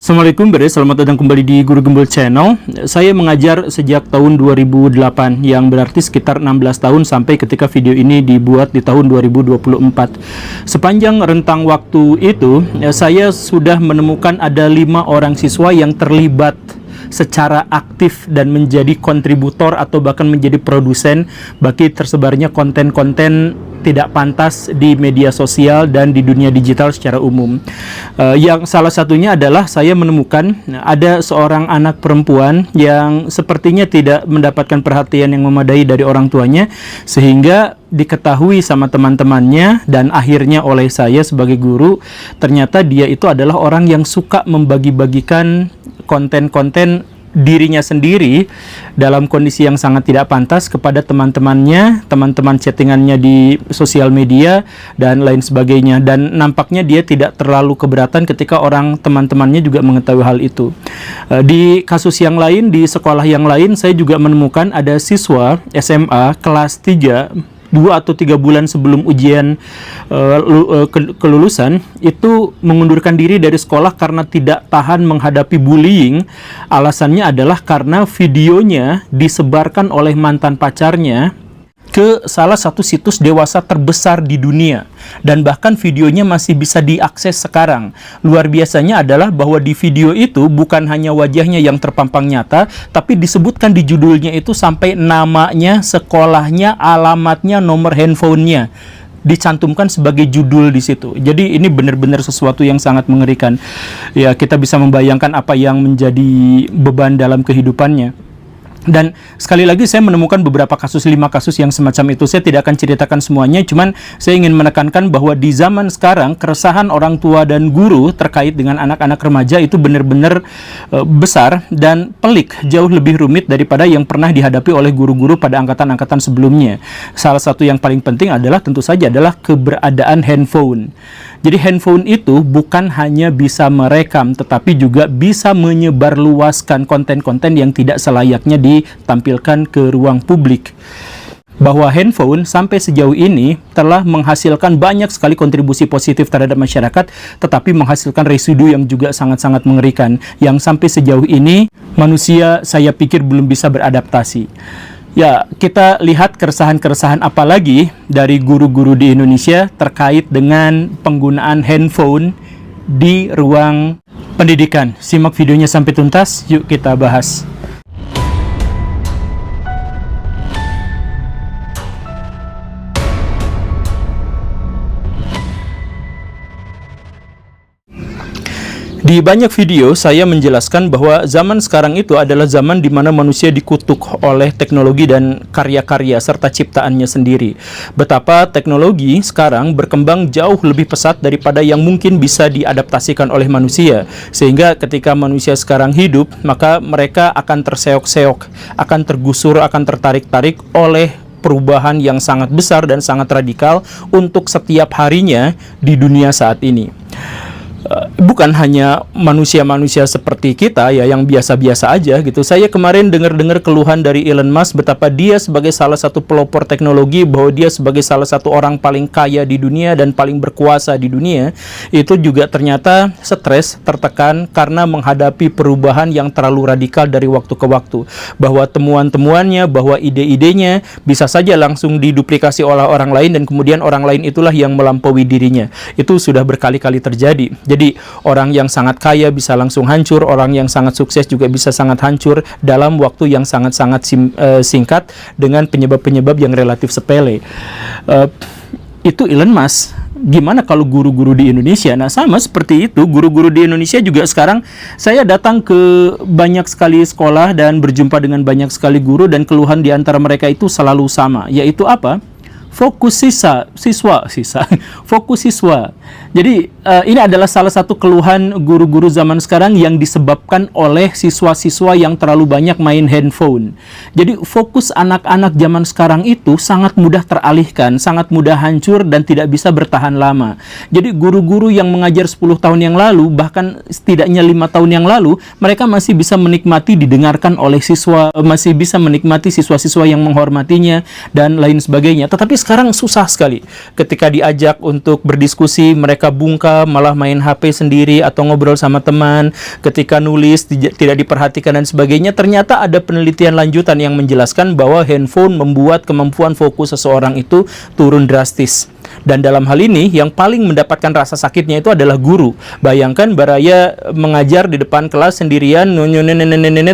Assalamualaikum, selamat datang kembali di Guru Gembul Channel. Saya mengajar sejak tahun 2008, yang berarti sekitar 16 tahun sampai ketika video ini dibuat di tahun 2024. Sepanjang rentang waktu itu, saya sudah menemukan ada 5 orang siswa yang terlibat secara aktif dan menjadi kontributor atau bahkan menjadi produsen bagi tersebarnya konten-konten tidak pantas di media sosial dan di dunia digital secara umum. Yang salah satunya adalah saya menemukan ada seorang anak perempuan yang sepertinya tidak mendapatkan perhatian yang memadai dari orang tuanya, sehingga diketahui sama teman-temannya dan akhirnya oleh saya sebagai guru, ternyata dia itu adalah orang yang suka membagi-bagikan konten-konten dirinya sendiri dalam kondisi yang sangat tidak pantas kepada teman-temannya, teman-teman chattingannya di sosial media dan lain sebagainya. Dan nampaknya dia tidak terlalu keberatan ketika orang teman-temannya juga mengetahui hal itu. Di kasus yang lain, di sekolah yang lain, saya juga menemukan ada siswa SMA kelas 3 2 atau 3 bulan sebelum ujian kelulusan itu mengundurkan diri dari sekolah karena tidak tahan menghadapi bullying. Alasannya adalah karena videonya disebarkan oleh mantan pacarnya ke salah satu situs dewasa terbesar di dunia, dan bahkan videonya masih bisa diakses sekarang. Luar biasanya adalah bahwa di video itu bukan hanya wajahnya yang terpampang nyata, tapi disebutkan di judulnya itu sampai namanya, sekolahnya, alamatnya, nomor handphonenya dicantumkan sebagai judul di situ. Jadi ini benar-benar sesuatu yang sangat mengerikan. Ya, kita bisa membayangkan apa yang menjadi beban dalam kehidupannya. Dan sekali lagi saya menemukan beberapa kasus, 5 kasus yang semacam itu. Saya tidak akan ceritakan semuanya, cuman saya ingin menekankan bahwa di zaman sekarang keresahan orang tua dan guru terkait dengan anak-anak remaja itu benar-benar besar dan pelik, jauh lebih rumit daripada yang pernah dihadapi oleh guru-guru pada angkatan-angkatan sebelumnya. Salah satu yang paling penting adalah tentu saja adalah keberadaan handphone. Jadi handphone itu bukan hanya bisa merekam, tetapi juga bisa menyebarluaskan konten-konten yang tidak selayaknya ditampilkan ke ruang publik. Bahwa handphone sampai sejauh ini telah menghasilkan banyak sekali kontribusi positif terhadap masyarakat, tetapi menghasilkan residu yang juga sangat-sangat mengerikan, yang sampai sejauh ini manusia saya pikir belum bisa beradaptasi. Ya, kita lihat keresahan-keresahan apa lagi dari guru-guru di Indonesia terkait dengan penggunaan handphone di ruang pendidikan. Simak videonya sampai tuntas, yuk kita bahas. Di banyak video saya menjelaskan bahwa zaman sekarang itu adalah zaman di mana manusia dikutuk oleh teknologi dan karya-karya serta ciptaannya sendiri. Betapa teknologi sekarang berkembang jauh lebih pesat daripada yang mungkin bisa diadaptasikan oleh manusia. Sehingga ketika manusia sekarang hidup, maka mereka akan terseok-seok, akan tergusur, akan tertarik-tarik oleh perubahan yang sangat besar dan sangat radikal untuk setiap harinya di dunia saat ini. Bukan hanya manusia-manusia seperti kita ya, yang biasa-biasa aja gitu. Saya kemarin dengar-dengar keluhan dari Elon Musk betapa dia sebagai salah satu pelopor teknologi, bahwa dia sebagai salah satu orang paling kaya di dunia dan paling berkuasa di dunia, itu juga ternyata stres, tertekan karena menghadapi perubahan yang terlalu radikal dari waktu ke waktu. Bahwa temuan-temuannya, bahwa ide-idenya bisa saja langsung diduplikasi oleh orang lain, dan kemudian orang lain itulah yang melampaui dirinya. Itu sudah berkali-kali terjadi. Jadi orang yang sangat kaya bisa langsung hancur, orang yang sangat sukses juga bisa sangat hancur dalam waktu yang sangat-sangat singkat dengan penyebab-penyebab yang relatif sepele. Itu Elon Musk. Gimana kalau guru-guru di Indonesia? Nah, sama seperti itu, guru-guru di Indonesia juga sekarang saya datang ke banyak sekali sekolah dan berjumpa dengan banyak sekali guru, dan keluhan di antara mereka itu selalu sama, yaitu apa? Fokus siswa. Jadi ini adalah salah satu keluhan guru-guru zaman sekarang yang disebabkan oleh siswa-siswa yang terlalu banyak main handphone. Jadi fokus anak-anak zaman sekarang itu sangat mudah teralihkan, sangat mudah hancur dan tidak bisa bertahan lama. Jadi guru-guru yang mengajar 10 tahun yang lalu, bahkan setidaknya 5 tahun yang lalu, mereka masih bisa menikmati didengarkan oleh siswa, masih bisa menikmati siswa-siswa yang menghormatinya dan lain sebagainya. Tetapi sekarang susah sekali ketika diajak untuk berdiskusi, mereka bungkam, malah main HP sendiri atau ngobrol sama teman, ketika nulis tidak diperhatikan dan sebagainya. Ternyata ada penelitian lanjutan yang menjelaskan bahwa handphone membuat kemampuan fokus seseorang itu turun drastis. Dan dalam hal ini yang paling mendapatkan rasa sakitnya itu adalah guru. Bayangkan Baraya mengajar di depan kelas sendirian,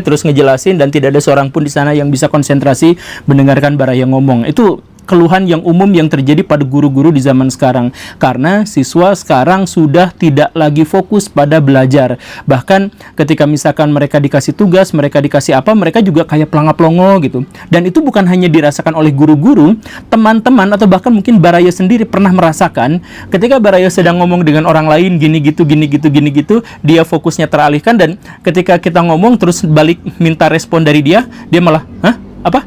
terus ngejelasin dan tidak ada seorang pun di sana yang bisa konsentrasi mendengarkan Baraya ngomong. Itu keluhan yang umum yang terjadi pada guru-guru di zaman sekarang, karena siswa sekarang sudah tidak lagi fokus pada belajar. Bahkan ketika misalkan mereka dikasih tugas, mereka dikasih apa, mereka juga kayak pelangap-longo gitu. Dan itu bukan hanya dirasakan oleh guru-guru, teman-teman atau bahkan mungkin Baraya sendiri pernah merasakan ketika Baraya sedang ngomong dengan orang lain gini gitu, dia fokusnya teralihkan, dan ketika kita ngomong terus balik minta respon dari dia malah, "Hah? Apa?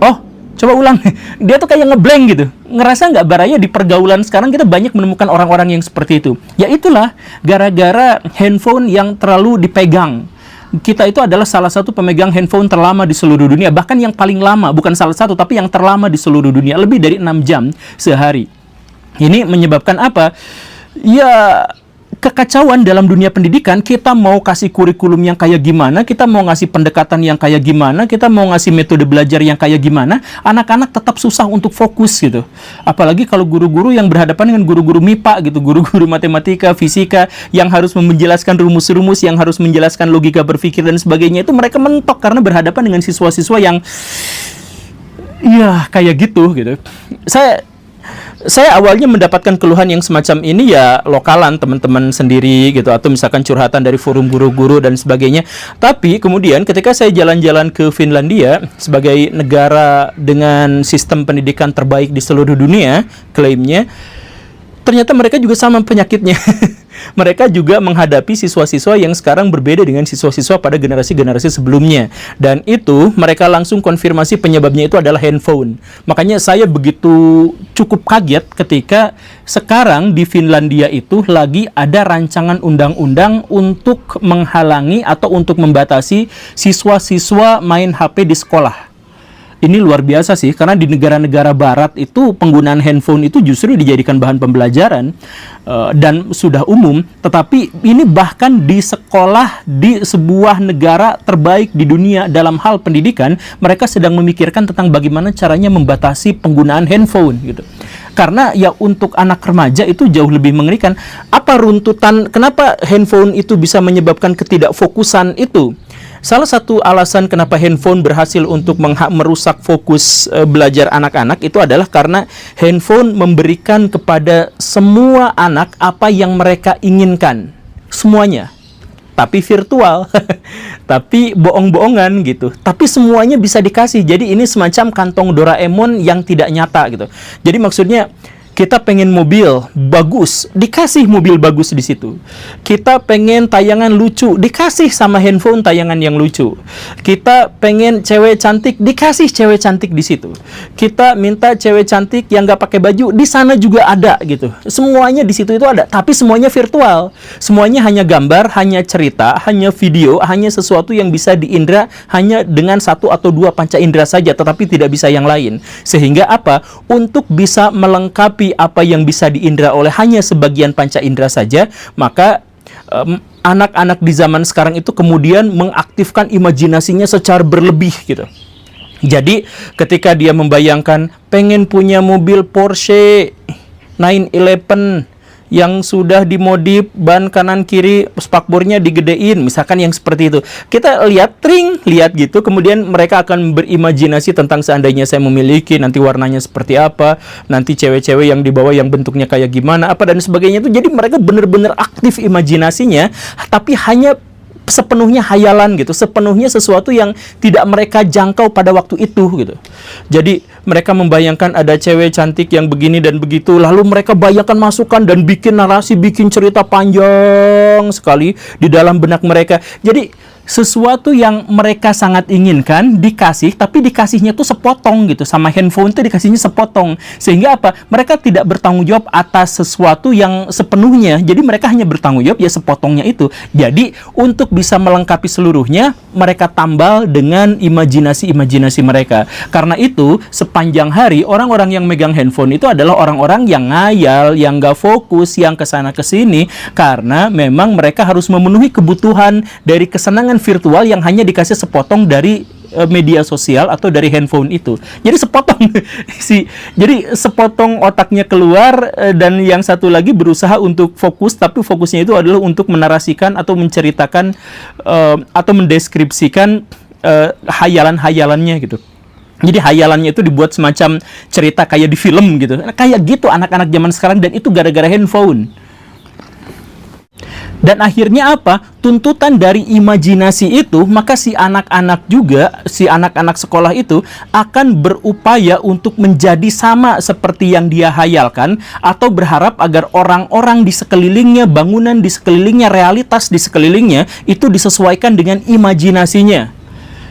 Oh, coba ulang." Dia tuh kayak ngeblank gitu. Ngerasa nggak Baraya di pergaulan sekarang kita banyak menemukan orang-orang yang seperti itu? Ya itulah, gara-gara handphone yang terlalu dipegang. Kita itu adalah salah satu pemegang handphone terlama di seluruh dunia. Bahkan yang paling lama, bukan salah satu, tapi yang terlama di seluruh dunia. Lebih dari 6 jam sehari. Ini menyebabkan apa? Ya, kekacauan dalam dunia pendidikan. Kita mau kasih kurikulum yang kayak gimana, kita mau ngasih pendekatan yang kayak gimana, kita mau ngasih metode belajar yang kayak gimana, anak-anak tetap susah untuk fokus gitu. Apalagi kalau guru-guru yang berhadapan dengan guru-guru MIPA gitu, guru-guru matematika, fisika, yang harus menjelaskan rumus-rumus, yang harus menjelaskan logika berpikir dan sebagainya, itu mereka mentok karena berhadapan dengan siswa-siswa yang ya kayak gitu. Saya awalnya mendapatkan keluhan yang semacam ini ya lokalan teman-teman sendiri gitu, atau misalkan curhatan dari forum guru-guru dan sebagainya. Tapi kemudian ketika saya jalan-jalan ke Finlandia sebagai negara dengan sistem pendidikan terbaik di seluruh dunia, klaimnya, ternyata mereka juga sama penyakitnya. Mereka juga menghadapi siswa-siswa yang sekarang berbeda dengan siswa-siswa pada generasi-generasi sebelumnya. Dan itu mereka langsung konfirmasi penyebabnya itu adalah handphone. Makanya saya begitu cukup kaget ketika sekarang di Finlandia itu lagi ada rancangan undang-undang untuk menghalangi atau untuk membatasi siswa-siswa main HP di sekolah. Ini luar biasa sih, karena di negara-negara barat itu penggunaan handphone itu justru dijadikan bahan pembelajaran dan sudah umum. Tetapi ini bahkan di sekolah di sebuah negara terbaik di dunia dalam hal pendidikan, mereka sedang memikirkan tentang bagaimana caranya membatasi penggunaan handphone gitu. Karena ya untuk anak remaja itu jauh lebih mengerikan. Apa runtutan, kenapa handphone itu bisa menyebabkan ketidakfokusan itu? Salah satu alasan kenapa handphone berhasil untuk merusak fokus belajar anak-anak itu adalah karena handphone memberikan kepada semua anak apa yang mereka inginkan. Semuanya. Tapi virtual. Tapi bohong-bohongan gitu. Tapi semuanya bisa dikasih. Jadi ini semacam kantong Doraemon yang tidak nyata gitu. Jadi maksudnya kita pengen mobil bagus, dikasih mobil bagus di situ. Kita pengen tayangan lucu, dikasih sama handphone tayangan yang lucu. Kita pengen cewek cantik, dikasih cewek cantik di situ. Kita minta cewek cantik yang nggak pakai baju, di sana juga ada gitu. Semuanya di situ itu ada, tapi semuanya virtual. Semuanya hanya gambar, hanya cerita, hanya video, hanya sesuatu yang bisa diindra hanya dengan 1 atau 2 panca indera saja, tetapi tidak bisa yang lain. Sehingga apa? Untuk bisa melengkapi apa yang bisa diindra oleh hanya sebagian panca indera saja, maka anak-anak di zaman sekarang itu kemudian mengaktifkan imajinasinya secara berlebih gitu. Jadi ketika dia membayangkan pengen punya mobil Porsche 911 yang sudah dimodif, ban kanan kiri spakbornya digedein, misalkan yang seperti itu, kita lihat gitu, kemudian mereka akan berimajinasi tentang seandainya saya memiliki, nanti warnanya seperti apa, nanti cewek-cewek yang dibawa yang bentuknya kayak gimana, apa dan sebagainya itu. Jadi mereka benar-benar aktif imajinasinya, tapi hanya sepenuhnya hayalan gitu, sepenuhnya sesuatu yang tidak mereka jangkau pada waktu itu gitu. Jadi mereka membayangkan ada cewek cantik yang begini dan begitu, lalu mereka bayangkan, masukkan dan bikin narasi, bikin cerita panjang sekali di dalam benak mereka. Jadi sesuatu yang mereka sangat inginkan dikasih, tapi dikasihnya tuh sepotong gitu. Sama handphone tuh dikasihnya sepotong. Sehingga apa? Mereka tidak bertanggung jawab atas sesuatu yang sepenuhnya. Jadi mereka hanya bertanggung jawab ya sepotongnya itu. Jadi untuk bisa melengkapi seluruhnya, mereka tambal dengan imajinasi-imajinasi mereka. Karena itu sepanjang hari orang-orang yang megang handphone itu adalah orang-orang yang ngayal, yang gak fokus, yang kesana kesini, karena memang mereka harus memenuhi kebutuhan dari kesenangan virtual yang hanya dikasih sepotong dari media sosial atau dari handphone itu. Jadi sepotong jadi sepotong otaknya keluar, dan yang satu lagi berusaha untuk fokus, tapi fokusnya itu adalah untuk menarasikan atau menceritakan atau mendeskripsikan hayalan-hayalannya gitu. Jadi hayalannya itu dibuat semacam cerita kayak di film gitu. Kayak gitu anak-anak zaman sekarang, dan itu gara-gara handphone. Dan akhirnya apa? Tuntutan dari imajinasi itu, maka si anak-anak juga, si anak-anak sekolah itu akan berupaya untuk menjadi sama seperti yang dia hayalkan, atau berharap agar orang-orang di sekelilingnya, bangunan di sekelilingnya, realitas di sekelilingnya itu disesuaikan dengan imajinasinya.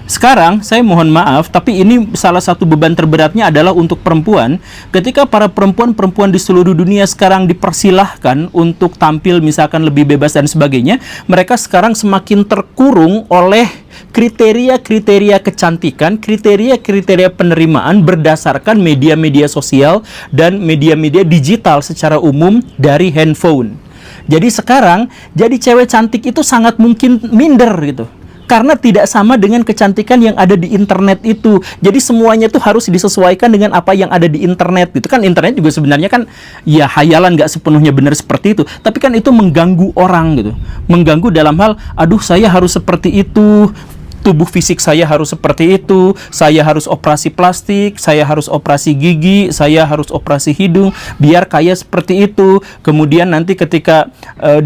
Sekarang, saya mohon maaf, tapi ini salah satu beban terberatnya adalah untuk perempuan. Ketika para perempuan-perempuan di seluruh dunia sekarang dipersilahkan untuk tampil misalkan lebih bebas dan sebagainya, mereka sekarang semakin terkurung oleh kriteria-kriteria kecantikan, kriteria-kriteria penerimaan berdasarkan media-media sosial dan media-media digital secara umum dari handphone. Jadi sekarang, jadi cewek cantik itu sangat mungkin minder gitu. Karena tidak sama dengan kecantikan yang ada di internet itu. Jadi semuanya tuh harus disesuaikan dengan apa yang ada di internet gitu kan. Internet juga sebenarnya kan ya hayalan, nggak sepenuhnya benar seperti itu. Tapi kan itu mengganggu orang gitu. Mengganggu dalam hal, aduh saya harus seperti itu, tubuh fisik saya harus seperti itu, saya harus operasi plastik, saya harus operasi gigi, saya harus operasi hidung, biar kaya seperti itu. Kemudian nanti ketika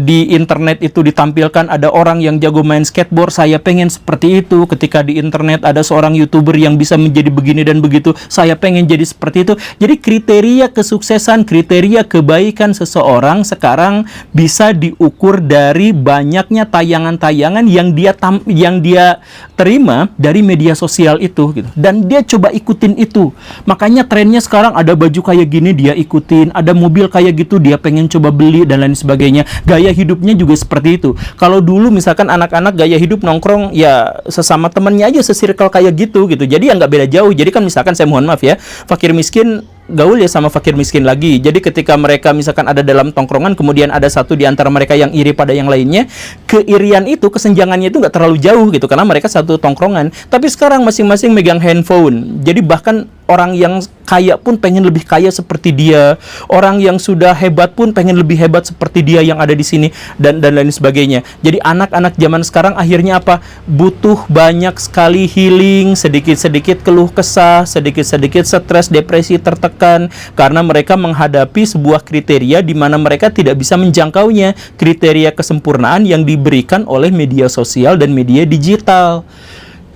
di internet itu ditampilkan ada orang yang jago main skateboard, saya pengen seperti itu. Ketika di internet ada seorang YouTuber yang bisa menjadi begini dan begitu, saya pengen jadi seperti itu. Jadi kriteria kesuksesan, kriteria kebaikan seseorang sekarang bisa diukur dari banyaknya tayangan-tayangan yang dia terima dari media sosial itu gitu. Dan dia coba ikutin itu. Makanya trennya sekarang ada baju kayak gini dia ikutin, ada mobil kayak gitu dia pengen coba beli dan lain sebagainya. Gaya hidupnya juga seperti itu. Kalau dulu misalkan anak-anak gaya hidup nongkrong ya sesama temennya aja se-circle kayak gitu. Jadi ya nggak beda jauh. Jadi kan misalkan saya mohon maaf ya, fakir miskin gaul ya sama fakir miskin lagi. Jadi ketika mereka misalkan ada dalam tongkrongan, kemudian ada satu di antara mereka yang iri pada yang lainnya, keirian itu, kesenjangannya itu nggak terlalu jauh gitu, karena mereka satu tongkrongan. Tapi sekarang masing-masing megang handphone. Jadi bahkan orang yang kaya pun pengen lebih kaya seperti dia, orang yang sudah hebat pun pengen lebih hebat seperti dia yang ada di sini, dan lain sebagainya. Jadi anak-anak zaman sekarang akhirnya apa? Butuh banyak sekali healing, sedikit-sedikit keluh kesah, sedikit-sedikit stres, depresi, tertekan, karena mereka menghadapi sebuah kriteria di mana mereka tidak bisa menjangkaunya, kriteria kesempurnaan yang diberikan oleh media sosial dan media digital.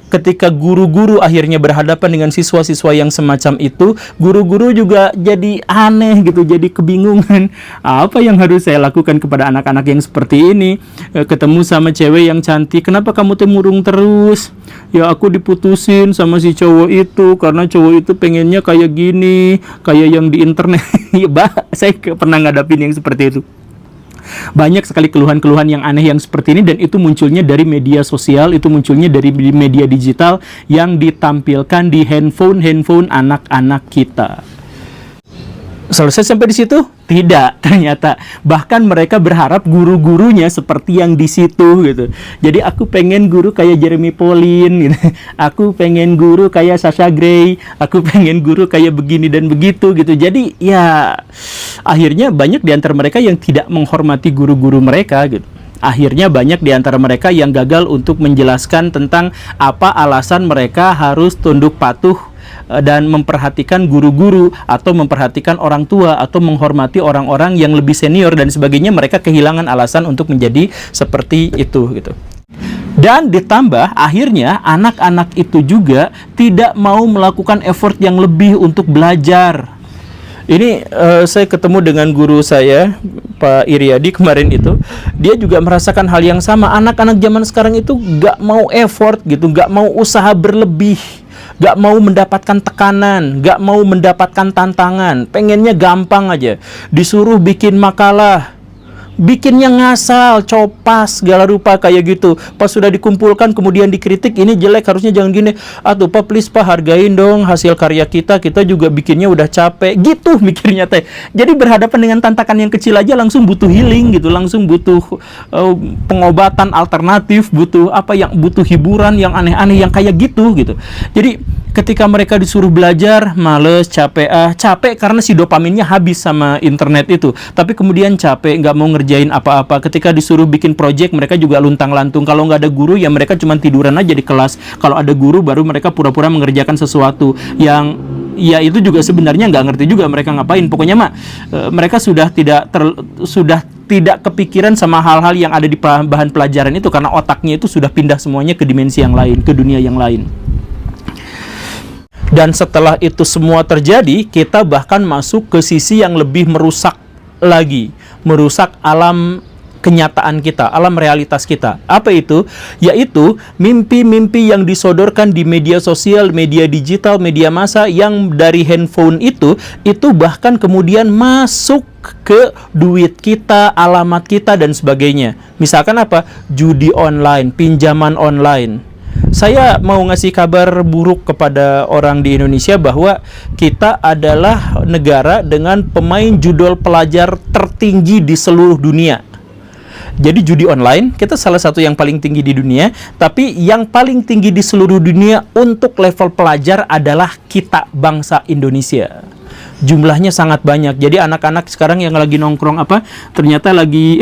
Ketika guru-guru akhirnya berhadapan dengan siswa-siswa yang semacam itu, guru-guru juga jadi aneh gitu, jadi kebingungan. Apa yang harus saya lakukan kepada anak-anak yang seperti ini? Ketemu sama cewek yang cantik, kenapa kamu murung terus? Ya aku diputusin sama si cowok itu karena cowok itu pengennya kayak gini, kayak yang di internet. Ya, saya pernah ngadapin yang seperti itu. Banyak sekali keluhan-keluhan yang aneh yang seperti ini, dan itu munculnya dari media sosial, itu munculnya dari media digital yang ditampilkan di handphone anak-anak kita. Selesai sampai di situ? Tidak, ternyata. Bahkan mereka berharap guru-gurunya seperti yang di situ gitu. Jadi aku pengen guru kayak Jeremy Pauline gitu. Aku pengen guru kayak Sasha Grey. Aku pengen guru kayak begini dan begitu gitu. Jadi ya akhirnya banyak di antara mereka yang tidak menghormati guru-guru mereka gitu. Akhirnya banyak di antara mereka yang gagal untuk menjelaskan tentang apa alasan mereka harus tunduk patuh dan memperhatikan guru-guru atau memperhatikan orang tua atau menghormati orang-orang yang lebih senior dan sebagainya. Mereka kehilangan alasan untuk menjadi seperti itu gitu. Dan ditambah akhirnya anak-anak itu juga tidak mau melakukan effort yang lebih untuk belajar. Ini saya ketemu dengan guru saya Pak Iriadi kemarin itu, dia juga merasakan hal yang sama. Anak-anak zaman sekarang itu gak mau effort gitu, gak mau usaha berlebih, gak mau mendapatkan tekanan, gak mau mendapatkan tantangan, pengennya gampang aja. Disuruh bikin makalah, bikinnya ngasal, copas, segala rupa kayak gitu. Pas sudah dikumpulkan kemudian dikritik, ini jelek, harusnya jangan gini. Tuh Pak, please Pak, hargain dong hasil karya kita juga bikinnya udah capek. Gitu mikirnya teh. Jadi berhadapan dengan tantangan yang kecil aja langsung butuh healing gitu, langsung butuh pengobatan alternatif, butuh hiburan yang aneh-aneh yang kayak gitu. Jadi ketika mereka disuruh belajar, males, capek karena si dopaminnya habis sama internet itu. Tapi kemudian capek, nggak mau ngerjain apa-apa. Ketika disuruh bikin project, mereka juga luntang-lantung. Kalau nggak ada guru, ya mereka cuma tiduran aja di kelas. Kalau ada guru, baru mereka pura-pura mengerjakan sesuatu yang ya itu juga sebenarnya nggak ngerti juga mereka ngapain. Pokoknya mereka sudah tidak kepikiran sama hal-hal yang ada di bahan pelajaran itu, karena otaknya itu sudah pindah semuanya ke dimensi yang lain, ke dunia yang lain. Dan setelah itu semua terjadi, kita bahkan masuk ke sisi yang lebih merusak lagi, merusak alam kenyataan kita, alam realitas kita. Apa itu? Yaitu mimpi-mimpi yang disodorkan di media sosial, media digital, media massa yang dari handphone itu bahkan kemudian masuk ke duit kita, alamat kita, dan sebagainya. Misalkan apa? Judi online, pinjaman online. Saya mau ngasih kabar buruk kepada orang di Indonesia bahwa kita adalah negara dengan pemain judol pelajar tertinggi di seluruh dunia. Jadi judi online, kita salah satu yang paling tinggi di dunia, tapi yang paling tinggi di seluruh dunia untuk level pelajar adalah kita, bangsa Indonesia. Jumlahnya sangat banyak. Jadi anak-anak sekarang yang lagi nongkrong ternyata lagi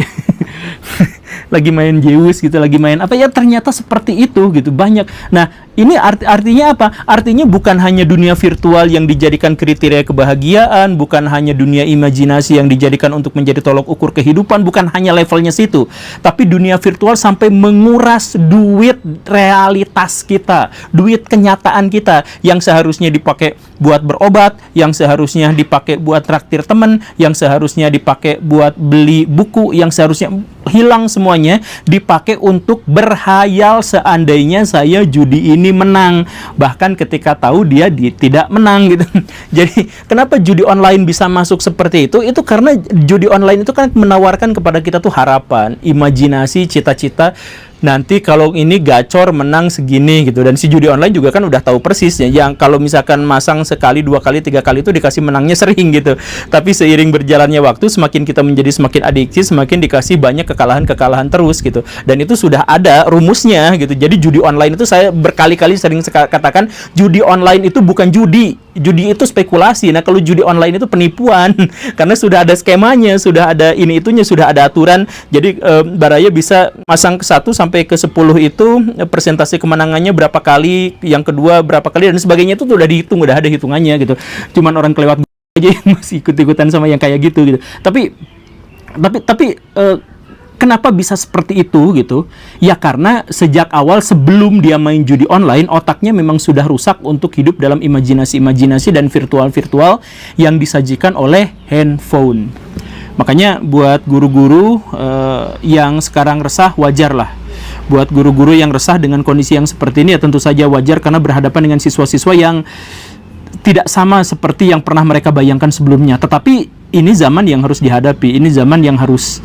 lagi main Zeus gitu, lagi main ya ternyata seperti itu gitu, banyak. Nah, ini artinya apa? Artinya bukan hanya dunia virtual yang dijadikan kriteria kebahagiaan, bukan hanya dunia imajinasi yang dijadikan untuk menjadi tolok ukur kehidupan, bukan hanya levelnya situ. Tapi dunia virtual sampai menguras duit realitas kita, duit kenyataan kita yang seharusnya dipakai buat berobat, yang seharusnya dipakai buat traktir teman, yang seharusnya dipakai buat beli buku, yang seharusnya hilang semuanya, dipakai untuk berhayal seandainya saya judi ini menang, bahkan ketika tahu dia tidak menang gitu. Jadi kenapa judi online bisa masuk seperti itu? Itu karena judi online itu kan menawarkan kepada kita tuh harapan, imajinasi, cita-cita. Nanti kalau ini gacor menang segini gitu. Dan si judi online juga kan udah tahu persis ya, yang kalau misalkan masang sekali, 2 kali, 3 kali itu dikasih menangnya sering gitu. Tapi seiring berjalannya waktu, semakin kita menjadi semakin adiksi, semakin dikasih banyak kekalahan-kekalahan terus gitu. Dan itu sudah ada rumusnya gitu. Jadi judi online itu, saya berkali-kali sering katakan, judi online itu bukan judi. Judi itu spekulasi. Nah, kalau judi online itu penipuan karena sudah ada skemanya, sudah ada ini itunya, sudah ada aturan. Jadi Baraya bisa masang ke 1 sampai ke 10 itu persentase kemenangannya berapa kali, yang kedua berapa kali, dan sebagainya itu udah dihitung, udah ada hitungannya gitu. Cuman orang kelewat aja yang masih ikut-ikutan sama yang kayak gitu. Tapi kenapa bisa seperti itu gitu? Ya karena sejak awal, sebelum dia main judi online, otaknya memang sudah rusak untuk hidup dalam imajinasi-imajinasi dan virtual-virtual yang disajikan oleh handphone. Makanya buat guru-guru yang sekarang resah, wajarlah. Buat guru-guru yang resah dengan kondisi yang seperti ini, ya tentu saja wajar, karena berhadapan dengan siswa-siswa yang tidak sama seperti yang pernah mereka bayangkan sebelumnya. Tetapi ini zaman yang harus dihadapi, ini zaman yang harus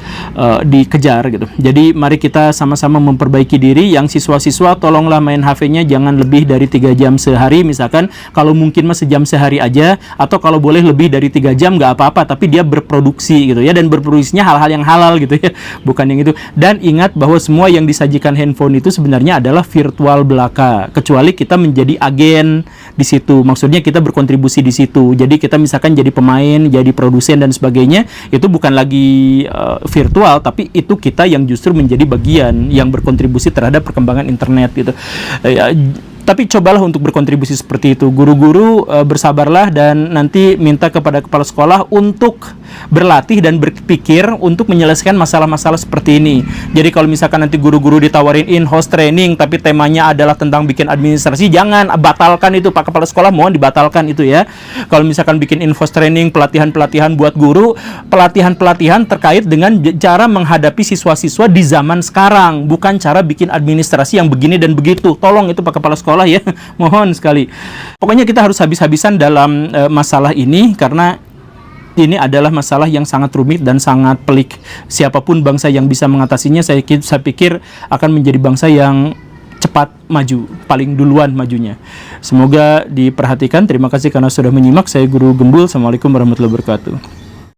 dikejar gitu. Jadi mari kita sama-sama memperbaiki diri. Yang siswa-siswa, tolonglah main HP-nya jangan lebih dari 3 jam sehari misalkan. Kalau mungkin mah sejam sehari aja, atau kalau boleh lebih dari 3 jam nggak apa-apa, tapi dia berproduksi gitu ya, dan berproduksinya hal-hal yang halal gitu ya, bukan yang itu. Dan ingat bahwa semua yang disajikan handphone itu sebenarnya adalah virtual belaka, kecuali kita menjadi agen di situ. Maksudnya kita berkontribusi di situ. Jadi kita misalkan jadi pemain, jadi produsen dan sebagainya, itu bukan lagi virtual, tapi itu kita yang justru menjadi bagian yang berkontribusi terhadap perkembangan internet gitu. Tapi cobalah untuk berkontribusi seperti itu. Guru-guru bersabarlah dan nanti minta kepada kepala sekolah untuk berlatih dan berpikir untuk menyelesaikan masalah-masalah seperti ini. Jadi kalau misalkan nanti guru-guru ditawarin in-house training tapi temanya adalah tentang bikin administrasi, jangan batalkan itu Pak Kepala Sekolah, mohon dibatalkan itu ya. Kalau misalkan bikin in-house training, pelatihan-pelatihan buat guru, pelatihan-pelatihan terkait dengan cara menghadapi siswa-siswa di zaman sekarang, bukan cara bikin administrasi yang begini dan begitu. Tolong itu Pak Kepala Sekolah ya, mohon sekali. Pokoknya kita harus habis-habisan dalam masalah ini, karena ini adalah masalah yang sangat rumit dan sangat pelik. Siapapun bangsa yang bisa mengatasinya, saya pikir akan menjadi bangsa yang cepat maju, paling duluan majunya. Semoga diperhatikan. Terima kasih karena sudah menyimak. Saya Guru Gembul. Assalamualaikum warahmatullahi wabarakatuh.